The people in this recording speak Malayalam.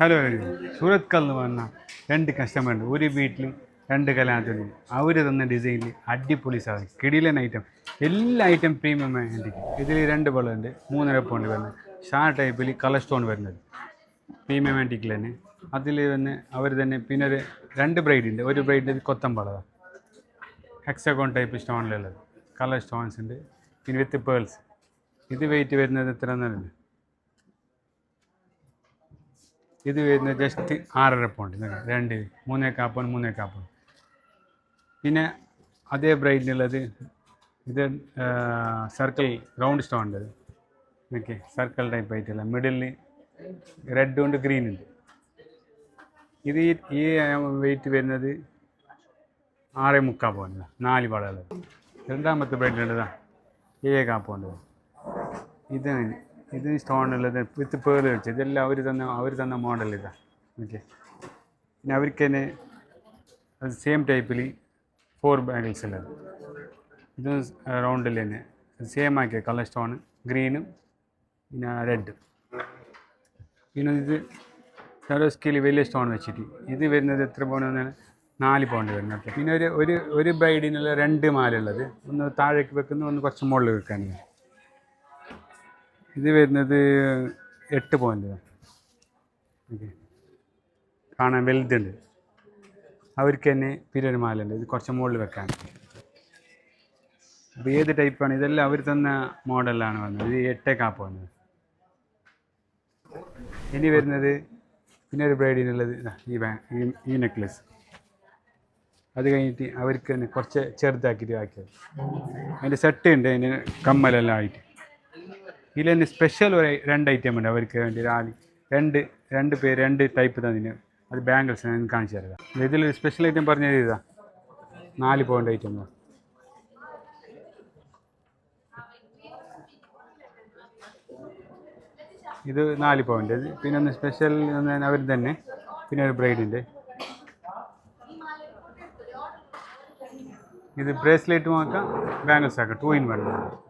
ഹലോ സൂറത്ത് കല്ല് വന്ന രണ്ട് കസ്റ്റമറുണ്ട് ഒരു വീട്ടിൽ രണ്ട് കല്യാണത്തിന് അവർ തന്ന ഡിസൈനിൽ അടിപൊളി സാധനം കിടിലൻ ഐറ്റം എല്ലാ ഐറ്റം പ്രീമിയം ആൻറ്റിക്ക് ഇതിൽ രണ്ട് ബളുണ്ട് 3.5 പൗണ്ട് വരുന്നത് ഷാ ടൈപ്പിൽ കളർ സ്റ്റോൺ വരുന്നത് പ്രീമിയം ആൻറ്റിക്കിൽ തന്നെ അതിൽ തന്നെ അവർ തന്നെ പിന്നെ ഒരു രണ്ട് ബ്രൈഡുണ്ട് ഒരു ബ്രൈഡ് കൊത്തമ്പളതാണ് ഹെക്സഗോൺ ടൈപ്പ് സ്റ്റോണിലുള്ളത് കളർ സ്റ്റോൺസ് ഉണ്ട് പിന്നെ വിത്ത് പേൾസ് ഇത് വെയിറ്റ് വരുന്നത് എത്ര എന്നല്ല ഇത് വരുന്നത് ജസ്റ്റ് 6.5 പൗണ്ട് രണ്ട് 3.4 പൗണ്ട് 3.4 പൗണ്ട് പിന്നെ അതേ ബ്രൈഡിനുള്ളത് ഇത് സർക്കിൾ റൗണ്ട് സ്റ്റോൺ ഉണ്ട് ഓക്കെ സർക്കിൾ ടൈപ്പ് ആയിട്ടുള്ള മിഡിലിൽ റെഡ് ഉണ്ട് ഗ്രീൻ ഉണ്ട് ഇത് ഈ വെയിറ്റ് വരുന്നത് 6.25 പൗണ്ട് 4 വളകൾ രണ്ടാമത്തെ ബ്രൈഡിനുള്ളതാണ് 7.4 പൗണ്ട് ഇത് സ്റ്റോണുള്ളത് വിത്ത് പേൾ വെച്ച് ഇതെല്ലാം അവർ തന്ന മോഡൽ ഇതാണ് ഓക്കെ പിന്നെ അവർക്ക് തന്നെ അത് സെയിം ടൈപ്പിൽ 4 ബാംഗിൾസ് ഉള്ളത് ഇത് റൗണ്ടിൽ തന്നെ സെയിം ആക്കിയ കളർ സ്റ്റോൺ ഗ്രീനും പിന്നെ റെഡ് പിന്നെ ഇത് സരോസ്കിയിൽ വലിയ സ്റ്റോൺ വെച്ചിട്ട് ഇത് വരുന്നത് എത്ര പൗണ്ട് 4 പൗണ്ട് വരുന്നത് പിന്നെ ഒരു ബ്രൈഡിനുള്ള 2 മാലുള്ളത് ഒന്ന് താഴേക്ക് വെക്കുന്നു ഒന്ന് കുറച്ച് മുകളിൽ വെക്കാനും ഇത് വരുന്നത് 8 പൗണ്ട് ഓക്കെ കാണാൻ വലുതുണ്ട് അവർക്ക് തന്നെ പിന്നെ ഒരു മാലുണ്ട് ഇത് കുറച്ച് മുകളിൽ വെക്കാൻ അപ്പോൾ ഏത് ടൈപ്പാണ് ഇതെല്ലാം അവർ തന്ന മോഡലാണ് വന്നത് ഇത് 8.4 പൗണ്ട് ഇനി വരുന്നത് പിന്നെ ഒരു ബ്രൈഡിനുള്ളത് ഈ നെക്ലസ് അത് കഴിഞ്ഞിട്ട് അവർക്ക് തന്നെ കുറച്ച് ചെറുതാക്കിയിട്ട് ആക്കിയത് അതിൻ്റെ സെറ്റ് ഉണ്ട് അതിന് കമ്മലെല്ലാം ആയിട്ട് ഇതിൽ തന്നെ സ്പെഷ്യൽ ഒരു 2 ഐറ്റം ഉണ്ട് അവർക്ക് വേണ്ടി രണ്ട് ടൈപ്പ് തന്നിന് അത് ബാംഗിൾസ് ഞാൻ കാണിച്ചു തരാം ഇതിൽ സ്പെഷ്യൽ ഐറ്റം പറഞ്ഞത് ഇതാ 4 പൗണ്ട് ഐറ്റം ഇത് 4 പൗണ്ട് പിന്നെ ഒന്ന് സ്പെഷ്യൽ അവർ തന്നെ പിന്നെ ഒരു ബ്രൈഡിൻ്റെ ഇത് ബ്രേസ്ലെറ്റും ആക്കാം ബാംഗിൾസ് ആക്കാം 2 in 1